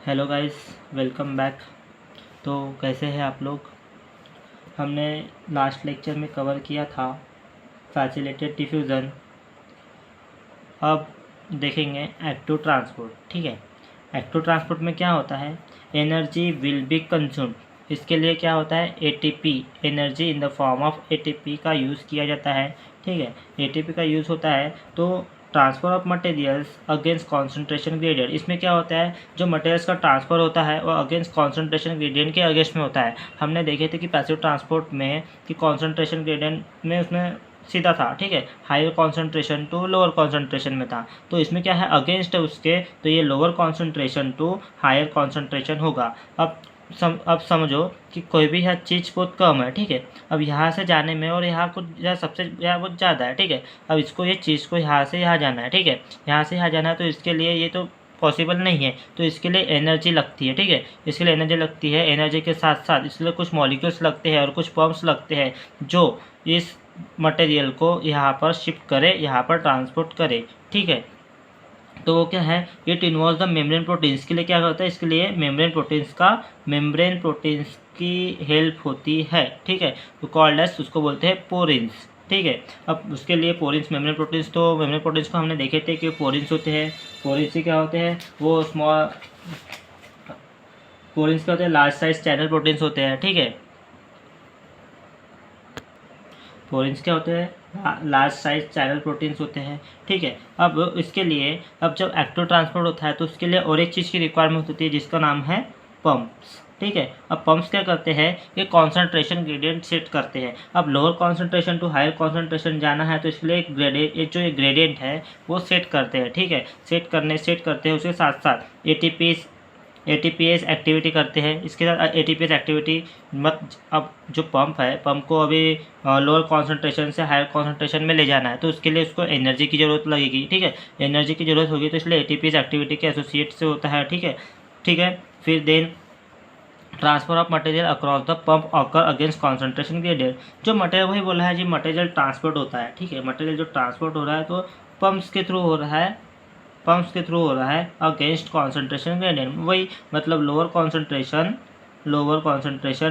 Hello guys, welcome back. तो कैसे हैं आप लोग। हमने लास्ट लेक्चर में कवर किया था फैसिलिटेटेड डिफ्यूज़न। अब देखेंगे एक्टिव ट्रांसपोर्ट। ठीक है, एक्टिव ट्रांसपोर्ट में क्या होता है, एनर्जी विल बी कंज्यूम्ड। इसके लिए क्या होता है, ATP, energy in the form of ATP का यूज़ किया जाता है। ठीक है, एटीपी का यूज़ होता है। तो transfer of materials against concentration gradient, इसमें क्या होता है, जो मटेरियल्स का ट्रांसफ़र होता है वो अगेंस्ट कॉन्सेंट्रेशन ग्रेडियंट के अगेंस्ट में होता है। हमने देखे थे कि पैसिव ट्रांसपोर्ट में कि कॉन्सेंट्रेशन ग्रेडियंट में उसमें सीधा था। ठीक है, higher concentration to lower concentration में था। तो इसमें क्या है, अगेंस्ट है उसके, तो ये lower concentration to higher concentration होगा। अब समझो कि कोई भी यह चीज़ बहुत कम है। ठीक है, अब यहाँ से जाने में और यहाँ कुछ यह सबसे यह बहुत ज़्यादा है। ठीक है, अब इसको ये चीज़ को यहाँ से यहाँ जाना है। ठीक है, यहाँ से यहाँ जाना है, तो इसके लिए ये तो पॉसिबल नहीं है। तो इसके लिए एनर्जी लगती है। ठीक है, इसके लिए एनर्जी लगती है। एनर्जी के साथ साथ इसलिए कुछ मॉलिक्यूल्स लगते हैं और कुछ पंप्स लगते हैं जो इस मटेरियल को यहाँ पर शिफ्ट करे, यहाँ पर ट्रांसपोर्ट करे। ठीक है, तो वो क्या है, it involve the membrane proteins. के लिए क्या होता है, इसके लिए मेम्ब्रेन प्रोटीन्स की हेल्प होती है। ठीक है, तो कॉल्ड एज, उसको बोलते हैं पोरिन्स। ठीक है, अब उसके लिए पोरिन्स, मेम्ब्रेन प्रोटीन्स, तो मेम्ब्रेन प्रोटीन्स को हमने देखे थे कि पोरिन्स होते हैं। पोरिन्स से क्या होते हैं, वो स्मॉल पोरिन्स क्या होते हैं, लार्ज साइज चैनल प्रोटीन्स होते हैं। ठीक है, पोरिन्स क्या होते हैं, लार्ज साइज चैनल प्रोटीन्स होते हैं। ठीक है, अब इसके लिए, अब जब एक्टिव ट्रांसपोर्ट होता है तो उसके लिए और एक चीज़ की रिक्वायरमेंट होती है जिसका नाम है पंप्स। ठीक है, अब पंप्स क्या करते हैं, ये कॉन्सेंट्रेशन ग्रेडियंट सेट करते हैं। अब lower concentration to higher concentration जाना है तो इसके लिए एक ग्रेडियंट है वो सेट करते हैं। ठीक है, सेट करते हैं। उसके साथ साथ एटीपीएस एक्टिविटी करते हैं। इसके साथ एटीपीएस एक्टिविटी अब जो पंप है, पंप को अभी लोअर कॉन्सेंट्रेशन से हायर कॉन्सेंट्रेशन में ले जाना है, तो उसके लिए उसको एनर्जी की ज़रूरत लगेगी। ठीक है, एनर्जी की ज़रूरत होगी, तो इसलिए एटीपीएस एक्टिविटी के एसोसिएट से होता है। ठीक है, फिर then transfer of material across the pump occur against concentration gradient. जो मटेरियल, वही बोला है जी, मटेरियल ट्रांसपोर्ट होता है। ठीक है, मटेरियल जो ट्रांसपोर्ट हो रहा है तो पंप्स के थ्रू हो रहा है, अगेंस्ट कॉन्सेंट्रेशन ग्रेडियंट। वही मतलब lower concentration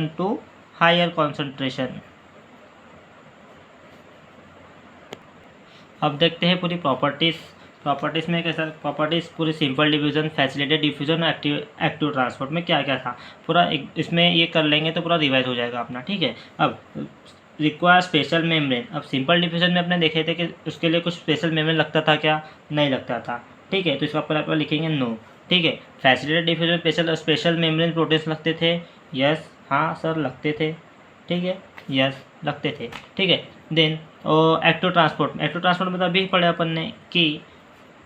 to higher concentration. अब देखते हैं पूरी प्रॉपर्टीज़ में कैसा, प्रॉपर्टीज़ पूरी simple diffusion, facilitated diffusion, active transport में क्या क्या था पूरा इसमें ये कर लेंगे तो पूरा रिवाइज हो जाएगा अपना। ठीक है, अब रिक्वायर स्पेशल मेम्ब्रेन। अब सिंपल डिफ्यूजन में अपने देखे थे कि उसके लिए कुछ स्पेशल मेम्ब्रेन लगता था क्या, नहीं लगता था। ठीक है, तो इसका पर लिखेंगे नो। ठीक है, facilitated diffusion special membrane proteins लगते थे, यस, हाँ सर लगते थे। ठीक है, यस लगते थे। ठीक है, देन एक्टिव ट्रांसपोर्ट में तो अभी पढ़े अपन ने कि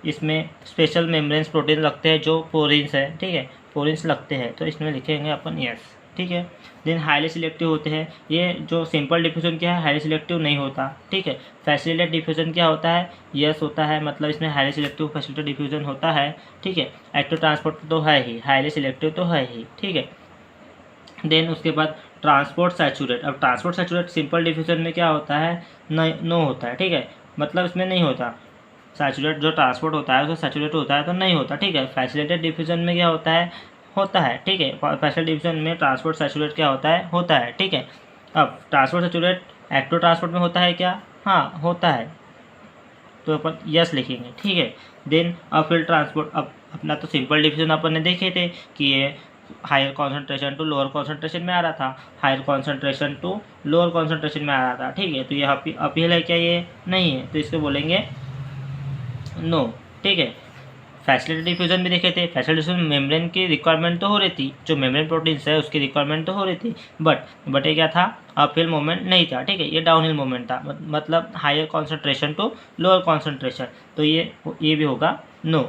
इसमें स्पेशल मेम्ब्रेन्स प्रोटीन लगते हैं जो पोरिन्स है। ठीक है, पोरिन्स लगते हैं, तो इसमें लिखेंगे अपन यस। ठीक है, देन हाईली सिलेक्टिव होते हैं। ये जो सिंपल डिफ्यूजन क्या है, हाईली सिलेक्टिव नहीं होता। ठीक है, फैसिलिटेटेड डिफ्यूजन क्या होता है, यस होता है, मतलब इसमें हाईली सिलेक्टिव फैसिलिटेटेड डिफ्यूजन होता है। ठीक है, एक्टिव ट्रांसपोर्ट तो है ही, हाईली सिलेक्टिव तो है ही। ठीक है, देन उसके बाद ट्रांसपोर्ट सैचुरेट। अब ट्रांसपोर्ट सैचुरेट सिंपल डिफ्यूजन में क्या होता है, नो होता है। ठीक है, मतलब इसमें नहीं होता। सैचुरेट जो ट्रांसपोर्ट होता है उसको सैचुरेट होता है तो नहीं होता। ठीक है, फैसिलिटेटेड डिफ्यूजन में क्या होता है, होता है। ठीक है, फैसिलिटेटेड डिफ्यूजन में ट्रांसपोर्ट सैचुरेट क्या होता है। ठीक है, अब ट्रांसपोर्ट सैचुरेट एक्टिव ट्रांसपोर्ट में होता है क्या, हाँ होता है, तो अपन यस लिखेंगे। ठीक है, देन अपहिल ट्रांसपोर्ट। अब अपना तो सिंपल डिफ्यूजन अपन ने देखे थे कि ये higher concentration to lower concentration में आ रहा था, higher concentration to lower concentration में आ रहा था। ठीक है, तो ये अपहिल है क्या, ये नहीं है, तो इसको बोलेंगे नो। ठीक है, फैसिलिटेटेड डिफ्यूजन भी देखे थे। फैसिलिटेटेड डिफ्यूजन मेम्ब्रेन की रिक्वायरमेंट तो हो रही थी, जो मेम्ब्रेन प्रोटीन्स है उसकी रिक्वायरमेंट तो हो रही थी, बट ये क्या था, अपहिल मोमेंट नहीं था। ठीक है, ये डाउनहिल मोमेंट था, मतलब higher concentration to lower concentration, तो ये भी होगा नो।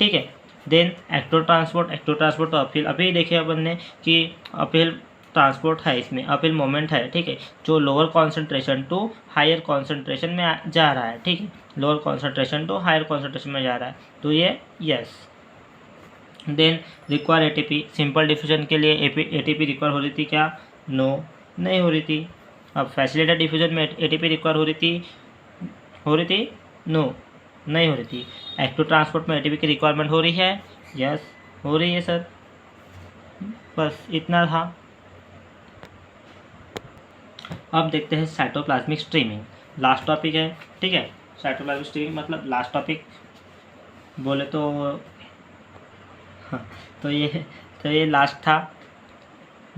ठीक है, देन एक्टिव ट्रांसपोर्ट तो अपहिल अभी देखे अपन ने कि अपहिल ट्रांसपोर्ट है, इसमें अपहिल मोमेंट है। ठीक है, जो lower concentration to higher concentration में जा रहा है। ठीक है, lower concentration to higher concentration में जा रहा है, तो ये yes. Then require ATP, simple diffusion के लिए एटीपी रिक्वायर हो रही थी क्या, नो, नहीं हो रही थी। अब फैसिलिटेटेड डिफ्यूजन में एटीपी रिक्वायर हो रही थी, नो, नहीं हो रही थी। एक्टिव ट्रांसपोर्ट में एटीपी की रिक्वायरमेंट हो रही है, यस हो रही है सर। बस इतना था। अब देखते हैं साइटोप्लाज्मिक स्ट्रीमिंग, लास्ट टॉपिक है, ठीक है। साइटोप्लाज्मिक स्ट्रीमिंग मतलब लास्ट टॉपिक बोले तो हाँ, तो ये लास्ट था,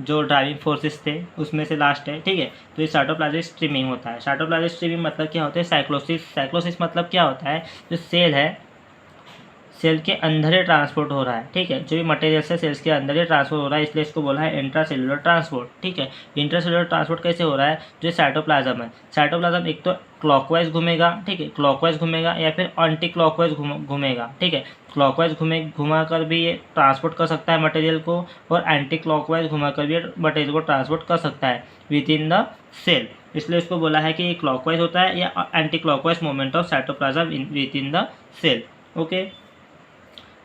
जो ड्राइविंग फोर्सेस थे उसमें से लास्ट है, ठीक है। तो ये साइटोप्लाज्मिक स्ट्रीमिंग होता है। साइटोप्लाज्मिक स्ट्रीमिंग मतलब क्या होता है, साइक्लोसिस मतलब क्या होता है, जो सेल है, सेल के अंदर ही ट्रांसपोर्ट हो रहा है, ठीक है। जो भी मटेरियल है सेल्स के अंदर ही ट्रांसपोर्ट हो रहा है, इसलिए इसको बोला है इंट्रासेलुलर ट्रांसपोर्ट, ठीक है। इंट्रासेलुलर ट्रांसपोर्ट कैसे हो रहा है, जो साइटोप्लाज्म है, साइटोप्लाज्म एक तो क्लॉकवाइज घूमेगा, ठीक है, क्लॉकवाइज घूमेगा या फिर एंटी क्लॉकवाइज घूमेगा, ठीक है। क्लॉकवाइज घुमा कर भी ये ट्रांसपोर्ट कर सकता है मटेरियल को, और एंटी क्लॉकवाइज घुमा कर भी ये मटेरियल को ट्रांसपोर्ट कर सकता है विद इन द सेल। इसलिए इसको बोला है कि ये क्लॉकवाइज होता है या anti clockwise movement of cytoplasm with in the cell, okay.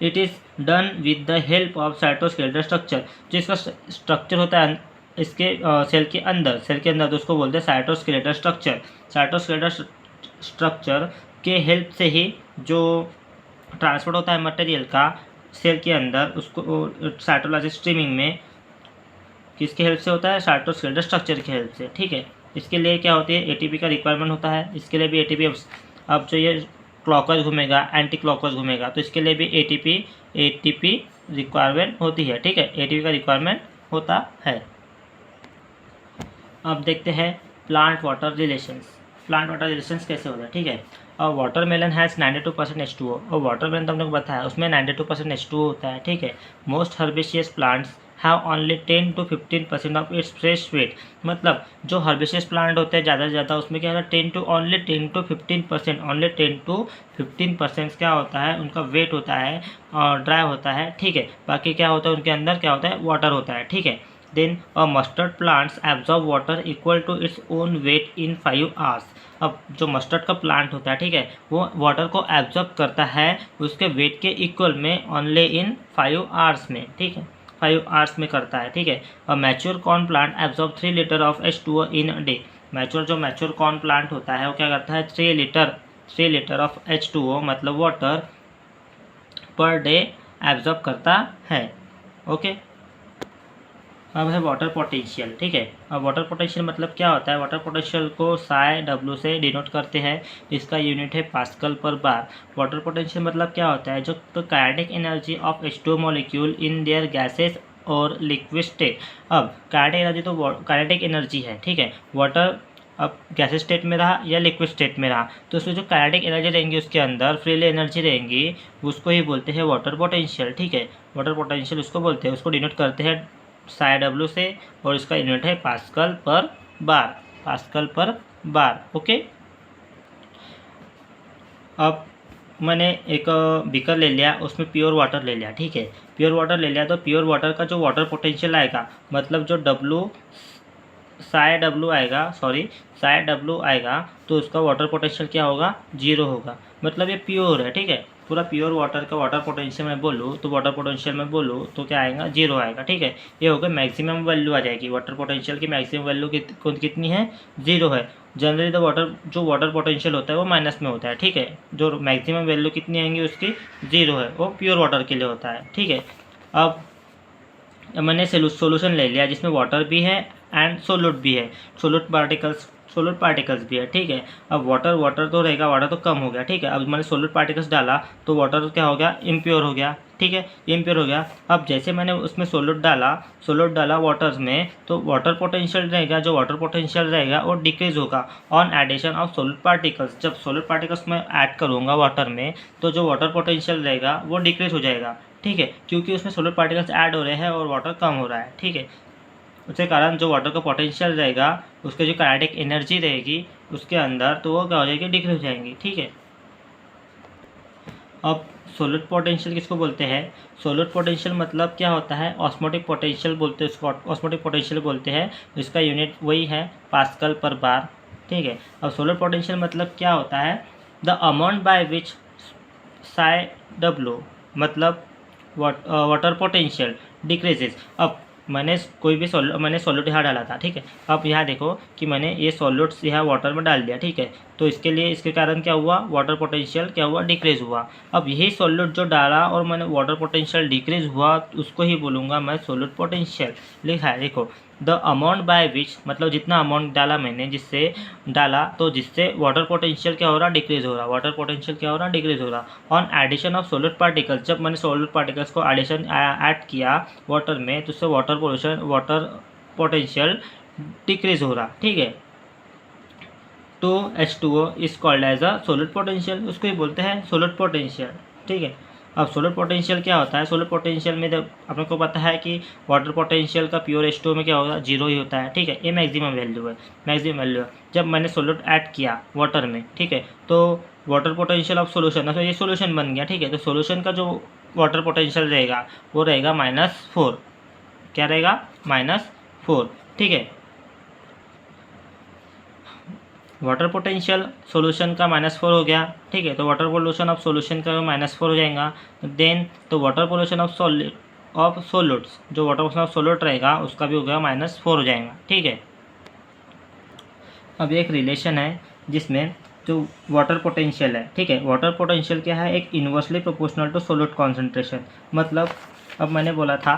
It is done with the help of cytoskeletal structure. जो इसका स्ट्रक्चर होता है इसके सेल के अंदर तो उसको बोलते हैं साइटोस्केलेटल स्ट्रक्चर। साइटोस्केलेटल स्ट्रक्चर के हेल्प से ही जो ट्रांसपोर्ट होता है मटेरियल का सेल के अंदर, उसको साइटोप्लाज्मिक स्ट्रीमिंग में किसके हेल्प से होता है, साइटोस्केलेटल स्ट्रक्चर की हेल्प से, ठीक है। इसके लिए क्या होती है, एटीपी का रिक्वायरमेंट होता है, इसके लिए भी एटीपी। अब जो ये क्लॉकवाइज घूमेगा, एंटी क्लॉकवाइज घूमेगा, तो इसके लिए भी एटीपी रिक्वायरमेंट होती है, ठीक है, एटीपी का रिक्वायरमेंट होता है। अब देखते हैं plant water relations. Plant water relations कैसे होता है, ठीक है। और वाटरमेलन हैज़ 92% H2O, और वाटरमेलन तो हमने बताया उसमें 92% H2O होता है, ठीक है। Most herbaceous plants have only 10 to 15% of its fresh weight. मतलब जो हर्बेशियस प्लांट होते हैं ज़्यादा से ज़्यादा उसमें क्या होता है, 10 to 15%, ओनली 10 to 15% क्या होता है, उनका वेट होता है और ड्राई होता है, ठीक है। बाकी क्या होता है उनके अंदर, क्या होता है, वाटर होता है, ठीक है। Then a mustard plants absorb water equal to its own weight in 5 hours. अब जो मस्टर्ड का प्लांट होता है, ठीक है, वो वाटर को एब्जॉर्ब करता है उसके वेट के इक्वल में ओनली इन 5 आवर्स में, ठीक है, 5 आवर्स में करता है, ठीक है। A mature corn plant absorb 3 litre of H2O in a day. Mature corn plant होता है वो क्या करता है, 3 लीटर ऑफ H2O मतलब वाटर पर डे एब्जॉर्ब करता है, ओके। अब है वाटर पोटेंशियल, ठीक है। अब वाटर पोटेंशियल मतलब क्या होता है, वाटर पोटेंशियल को साई W से डिनोट करते हैं, इसका यूनिट है पास्कल पर बार। वाटर पोटेंशियल मतलब क्या होता है, जो तो kinetic energy of H2 molecule in their gases और लिक्विड स्टेट। अब काइनेटिक एनर्जी तो काइनेटिक एनर्जी है, ठीक है। वाटर अब गैसेस स्टेट में रहा या लिक्विड स्टेट में रहा, तो उसमें जो काइनेटिक एनर्जी रहेंगी उसके अंदर फ्रीली एनर्जी रहेंगी, उसको ही बोलते हैं वाटर पोटेंशियल, ठीक है। वाटर पोटेंशियल उसको बोलते हैं, उसको डिनोट करते हैं साई W से, और इसका यूनिट है पास्कल पर बार, पास्कल पर बार, ओके। अब मैंने एक बीकर ले लिया, उसमें प्योर वाटर ले लिया, ठीक है। प्योर वाटर ले लिया तो प्योर वाटर का जो वाटर पोटेंशियल आएगा, मतलब जो साई W आएगा, तो उसका वाटर पोटेंशियल क्या होगा, 0 होगा। मतलब ये प्योर है, ठीक है। पूरा प्योर वाटर का वाटर पोटेंशियल मैं बोलूँ तो वाटर पोटेंशियल में बोलूँ तो क्या आएगा, 0 आएगा, ठीक है। ये होगा मैक्सिमम वैल्यू आ जाएगी, वाटर पोटेंशियल की मैक्सिमम वैल्यू कितनी है, 0 है। जनरली तो वाटर पोटेंशियल होता है वो माइनस में होता है, ठीक है। जो मैक्सिमम वैल्यू कितनी आएंगी उसकी, 0 है, वो प्योर वाटर के लिए होता है, ठीक है। अब मैंने सोल्यूशन ले लिया जिसमें वाटर भी है एंड सोलूट भी है, सोलूट पार्टिकल्स भी है, ठीक है। अब वाटर तो रहेगा, वाटर तो कम हो गया, ठीक है। अब मैंने सोलूट पार्टिकल्स डाला तो वाटर क्या हो गया, इम्प्योर हो गया, ठीक है, इम्प्योर हो गया। अब जैसे मैंने उसमें सोलूट डाला वाटर्स में, तो वाटर पोटेंशियल रहेगा, जो वाटर पोटेंशियल रहेगा वो डिक्रीज होगा on addition of solute particles. जब सोलूट पार्टिकल्स में ऐड करूँगा वाटर में, तो जो वाटर पोटेंशियल रहेगा वो डिक्रीज हो जाएगा, ठीक है, क्योंकि उसमें सोलर पार्टिकल्स ऐड हो रहे हैं और वाटर कम हो रहा है, ठीक है। उसके कारण जो वाटर का पोटेंशियल रहेगा, उसके जो काइनेटिक एनर्जी रहेगी उसके अंदर, तो वो क्या हो जाएगी, डिक्रीज हो जाएंगी, ठीक है। अब सोलर पोटेंशियल किसको बोलते हैं, सोलर पोटेंशियल मतलब क्या होता है, ऑस्मोटिक पोटेंशियल बोलते हैं उसको, ऑस्मोटिक पोटेंशियल बोलते हैं। इसका यूनिट वही है पास्कल पर बार, ठीक है। अब सोलर पोटेंशियल मतलब क्या होता है, the amount by which Sai W मतलब वाटर पोटेंशियल डिक्रीजेज। अब मैंने सॉल्यूट यहाँ डाला था, ठीक है। अब यहाँ देखो कि मैंने ये सॉल्यूट्स यहाँ वाटर में डाल दिया, ठीक है। तो इसके लिए इसके कारण क्या हुआ, वाटर पोटेंशियल क्या हुआ, डिक्रीज हुआ। अब यही सॉल्यूट जो डाला और मैंने वाटर पोटेंशियल डिक्रीज हुआ, उसको ही बोलूँगा मैं सॉल्यूट पोटेंशियल। लिखा है देखो, द अमाउंट बाय विच, मतलब जितना अमाउंट डाला मैंने, जिससे डाला तो जिससे वाटर पोटेंशियल क्या हो रहा, डिक्रीज हो रहा, वाटर पोटेंशियल क्या हो रहा, डिक्रीज हो रहा। On addition of solid particles, जब मैंने सॉलिड पार्टिकल्स को एडिशन ऐड किया वाटर में, तो उससे वाटर पोटेंशियल डिक्रीज हो रहा, ठीक है। तो H2O is called as a solid potential, उसको ही बोलते हैं सॉलिड पोटेंशियल, ठीक है। अब सॉलिड पोटेंशियल क्या होता है, सॉलिड पोटेंशियल में जब अपने को पता है कि वाटर पोटेंशियल का प्योर H2O में क्या होगा, जीरो ही होता है, ठीक है। ये मैक्सिमम वैल्यू है, मैक्सिमम वैल्यू है। जब मैंने सॉलिड ऐड किया वाटर में, ठीक है, तो वाटर पोटेंशियल ऑफ सोल्यूशन, तो ये सोल्यूशन बन गया, ठीक है। तो सोल्यूशन का जो वाटर पोटेंशियल रहेगा वो रहेगा -4, क्या रहेगा, -4, ठीक है। वाटर पोटेंशियल सॉल्यूशन का -4 हो गया, ठीक है। तो वाटर पोल्यूशन ऑफ सॉल्यूशन का -4 हो जाएगा। देन तो वाटर पोल्यूशन ऑफ सोल्यूट्स, जो वाटर पोल्यूशन ऑफ सोल्यूट रहेगा उसका भी हो गया -4 हो जाएगा, ठीक है। अब एक रिलेशन है जिसमें जो वाटर पोटेंशियल है, ठीक है, वाटर पोटेंशियल क्या है, एक inversely proportional to solute concentration. मतलब अब मैंने बोला था,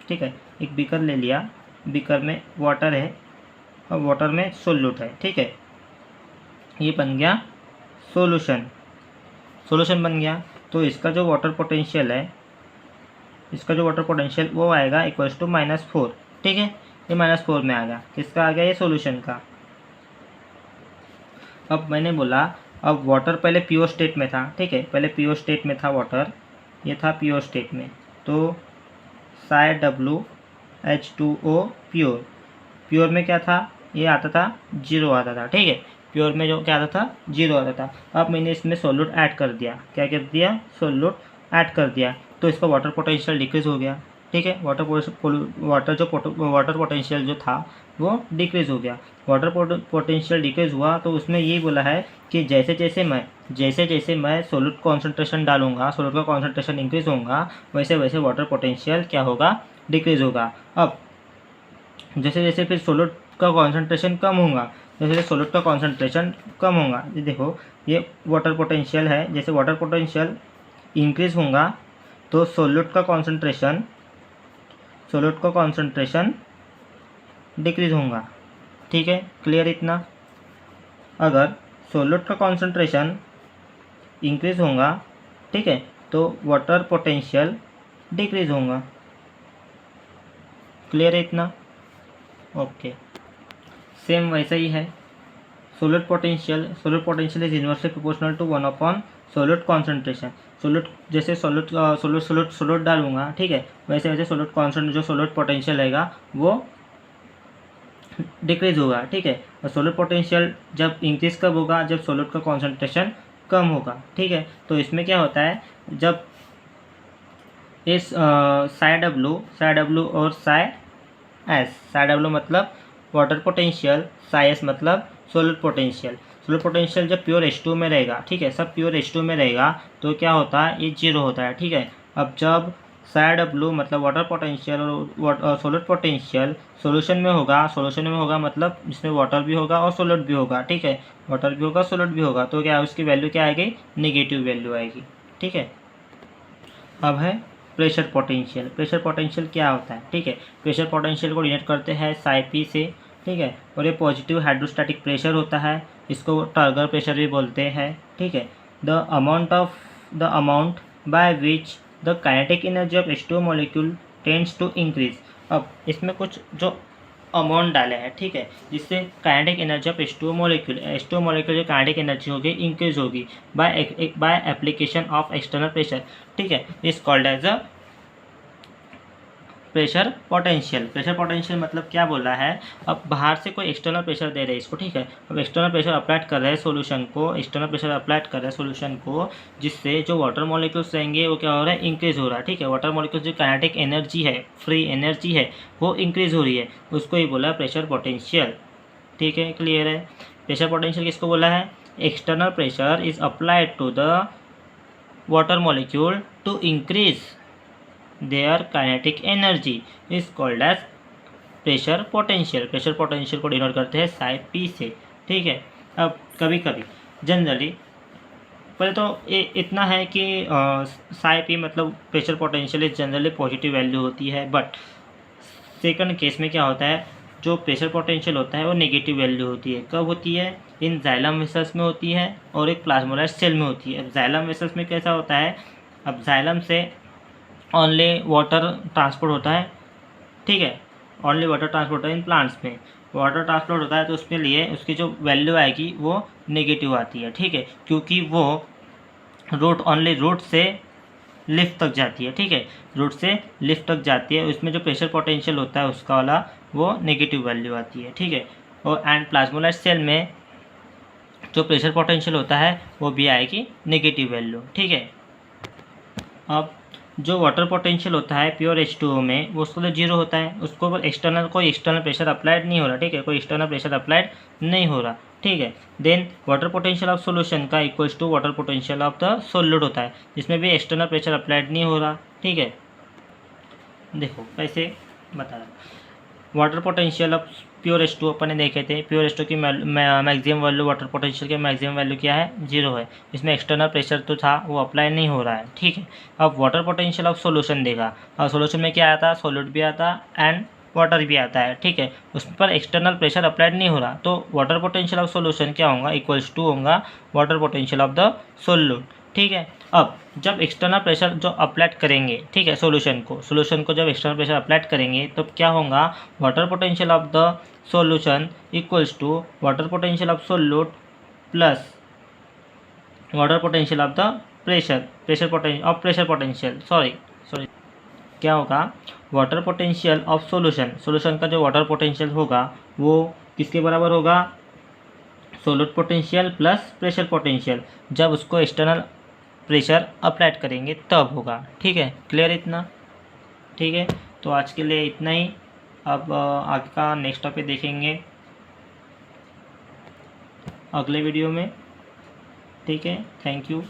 ठीक है, एक बीकर ले लिया, बीकर में वाटर है और वाटर में सोल्यूट है, ठीक है। ये बन गया सॉल्यूशन, सॉल्यूशन बन गया। तो इसका जो वाटर पोटेंशियल है, इसका जो वाटर पोटेंशियल वो आएगा इक्वल्स टू -4, ठीक है। ये -4 में आ गया, किसका आ गया, ये सॉल्यूशन का। अब मैंने बोला, अब वाटर पहले प्योर स्टेट में था, ठीक है, पहले प्योर स्टेट में था वाटर, ये था प्योर स्टेट में। तो H2O प्योर, प्योर में क्या था, ये आता था 0 आता था, ठीक है। प्योर में जो क्या आता था, 0 आता था। अब मैंने इसमें सोल्यूट ऐड कर दिया, क्या कर दिया, सोल्यूट ऐड कर दिया, तो इसका वाटर पोटेंशियल डिक्रीज हो गया, ठीक है। वाटर पोटेंशियल जो था वो डिक्रीज हो गया। वाटर पोटेंशियल डिक्रीज हुआ तो उसमें यही बोला है कि जैसे जैसे मैं सोल्यूट कॉन्सेंट्रेशन डालूंगा, सोल्यूट का कॉन्सेंट्रेशन इंक्रीज होगा, वैसे वैसे वाटर पोटेंशियल क्या होगा, डिक्रीज होगा। अब जैसे जैसे फिर सोल्यूट का कॉन्सेंट्रेशन कम होगा, जैसे सोल्यूट का कॉन्सेंट्रेशन कम होगा, ये देखो ये वाटर पोटेंशियल है, जैसे वाटर पोटेंशियल इंक्रीज होगा तो सोल्यूट का कॉन्सेंट्रेशन डिक्रीज होगा, ठीक है। क्लियर इतना। अगर सोल्यूट का कॉन्सेंट्रेशन इंक्रीज होगा, ठीक है, तो वाटर पोटेंशियल डिक्रीज होगा। क्लियर है इतना, ओके। सेम वैसा ही है, solute potential is inversely proportional to 1/, solute concentration. Solute जैसे सोल्यूट डालूंगा, ठीक है, वैसे वैसे सोल्यूट कॉन्सेंट्रेशन जो सोल्यूट पोटेंशियल रहेगा वो डिक्रीज होगा, ठीक है। और सोल्यूट पोटेंशियल जब इंक्रीज कब होगा, जब सोल्यूट का कॉन्सेंट्रेशन कम होगा, ठीक है। तो इसमें क्या होता है, जब इस psi W और psi W मतलब वाटर पोटेंशियल, psi S मतलब सोल्यूट पोटेंशियल जब प्योर H2 में रहेगा, ठीक है, सब प्योर H2 में रहेगा तो क्या होता है, ये 0 होता है, ठीक है। अब जब psi W मतलब वाटर पोटेंशियल और सोल्यूट पोटेंशियल सॉल्यूशन में होगा मतलब इसमें वाटर भी होगा और सोल्यूट भी होगा, ठीक है, वाटर भी होगा सोल्यूट भी होगा, तो क्या उसकी वैल्यू क्या आएगी, नेगेटिव वैल्यू आएगी, ठीक है। अब है प्रेशर पोटेंशियल क्या होता है, ठीक है। प्रेशर पोटेंशियल को डिनोट करते हैं psi P से, ठीक है। और ये पॉजिटिव हाइड्रोस्टैटिक प्रेशर होता है, इसको टर्गर प्रेशर भी बोलते हैं, ठीक है। The amount by which the kinetic energy of H2O molecule tends to increase. अब इसमें कुछ जो अमाउंट डाले हैं, ठीक है, जिससे kinetic energy of H2O molecule जो काइनेटिक एनर्जी होगी इंक्रीज होगी by application of external pressure, ठीक है। Is called as a pressure potential मतलब क्या बोल रहा है, अब बाहर से कोई एक्सटर्नल प्रेशर दे रहे हैं इसको, ठीक है। अब एक्सटर्नल प्रेशर अप्लाइड कर रहे हैं सोल्यूशन को, जिससे जो वाटर मॉलिक्यूल्स रहेंगे वो क्या हो रहा है, इंक्रीज हो रहा है, ठीक है। वाटर मॉलिक्यूल्स जो काइनेटिक एनर्जी है, फ्री एनर्जी है, वो इंक्रीज हो रही है, उसको ही बोला प्रेशर पोटेंशियल, ठीक है। क्लियर है। प्रेशर पोटेंशियल किसको बोला है, external pressure is applied to the water molecule to increase their kinetic energy is called as pressure potential को डिनोट करते हैं psi P से, ठीक है। अब कभी कभी जनरली पहले तो इतना है कि साई पी मतलब pressure potential is generally positive value होती है, बट सेकंड केस में क्या होता है, जो प्रेशर पोटेंशियल होता है वो नेगेटिव वैल्यू होती है। कब होती है? इन जाइलम वेसल्स में होती है और एक प्लाज्मोलाइट सेल में होती है। अब जाइलम वेसल्स में कैसा होता है, अब जाइलम से ओनली वाटर ट्रांसपोर्ट होता है, ठीक है, only water transport in plants में वाटर ट्रांसपोर्ट होता है, तो उसके लिए उसकी जो वैल्यू आएगी वो नेगेटिव आती है, ठीक है, क्योंकि वो रूट ओनली रूट से लिफ्ट तक जाती है, ठीक है, रूट से लिफ्ट तक जाती है, उसमें जो प्रेशर पोटेंशियल होता है उसका वाला वो नेगेटिव वैल्यू आती है, ठीक है। और एंड प्लाज्मोलाइट सेल में जो प्रेशर पोटेंशियल होता है वो भी आएगी नेगेटिव वैल्यू, ठीक है। अब जो वाटर पोटेंशियल होता है प्योर H2O में वो उसको तो जीरो होता है, उसको कोई एक्सटर्नल प्रेशर अप्लाइड नहीं हो रहा, ठीक है, कोई एक्सटर्नल प्रेशर अप्लाइड नहीं हो रहा, ठीक है। Then water potential of solution का equals to water potential of the solute होता है, जिसमें भी एक्सटर्नल प्रेशर अप्लाइड नहीं हो रहा, ठीक है। देखो कैसे बता रहा, water potential of pure H2O अपन ने देखे थे, प्योर H2O की मैक्सिमम वैल्यू वाटर पोटेंशियल की मैक्सिमम वैल्यू क्या है, जीरो है, इसमें एक्सटर्नल प्रेशर तो था वो अप्लाई नहीं हो रहा है, ठीक है। अब वाटर पोटेंशियल ऑफ सॉल्यूशन देखा, और सॉल्यूशन में क्या आता है, सॉल्यूट भी आता एंड वाटर भी आता है, ठीक है, उस पर एक्सटर्नल प्रेशर अप्लाइड नहीं हो रहा, तो वाटर पोटेंशियल ऑफ सॉल्यूशन क्या होगा, इक्वल्स टू होगा water potential of the solute, ठीक है। अब जब एक्सटर्नल प्रेशर जो अप्लाइड करेंगे, ठीक है, सॉल्यूशन को जब एक्सटर्नल प्रेशर अप्लाइड करेंगे तो क्या होगा, water potential of the solution equals to water potential of solute plus water potential of the pressure potential sorry क्या होगा, वाटर पोटेंशियल ऑफ सॉल्यूशन का जो वाटर पोटेंशियल होगा वो किसके बराबर होगा, solute potential plus pressure potential, जब उसको एक्सटर्नल प्रेशर अप्लाइड करेंगे तब होगा, ठीक है, क्लियर इतना, ठीक है। तो आज के लिए इतना ही, अब आगे का नेक्स्ट टॉपिक देखेंगे अगले वीडियो में, ठीक है, थैंक यू।